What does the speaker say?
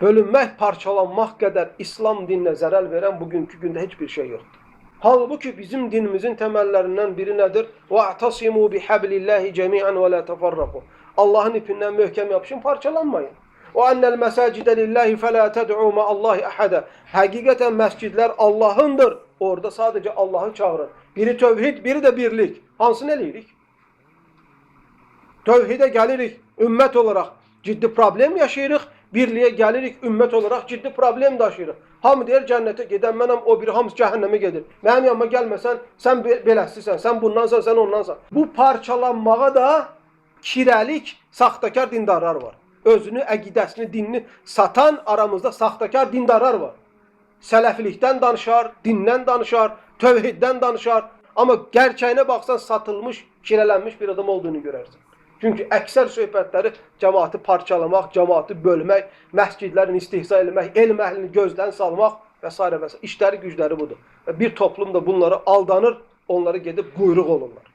bölünmək, parçalanmaq qədər İslam dininə zərər verən bugünkü gündə heç bir şey yoxdur. Halbuki bizim dinimizin təməllərindən biri nədir? وَاَعْتَصِمُوا بِحَبْلِ اللّٰهِ جَمِيعًا وَلَا تَفَرَّقُوا. Allahın ipindən möhkəm yapışın, parçalanmayın. وَاَنَّ الْمَسَاجِدَ لِلّٰهِ فَلَا تَدْعُوا مَا اللّٰهِ أَحَدًا. Həqiqətən məscidlər Allahındır. Orada sadəcə Allahı çağırın. Biri tövhid, biri də birlik. Hansını eləyirik? Tövhidə gəlirik, ümmət olaraq ciddi problem yaşayırıq. Birliyə gəlirik, ümmət olaraq ciddi problem daşıyırıq. Hamı deyir cənnətə gedən mənəm, o biri hamısı cəhənnəmə gedir. Mənim yanıma gəlməsən, sən beləsisən, sən bundansan, sən ondansan. Bu parçalanmağa da kirəlik, saxtakar dindarlar var. Özünü, əqidəsini, dinini satan aramızda saxtakar dindarlar var. Sələfilikdən danışar, dindən danışar, tövhiddən danışar. Amma gerçəyinə baxsan satılmış, kirələnmiş bir adam olduğunu görərsən. Çünki əksər söhbətləri cəmaatı parçalamaq, cəmaatı bölmək, məscidlərin istihza eləmək, elm əhlini gözdən salmaq və s. və s. İşləri, gücləri budur. Və bir toplum da bunlara aldanır, onları gedib quyruq olurlar.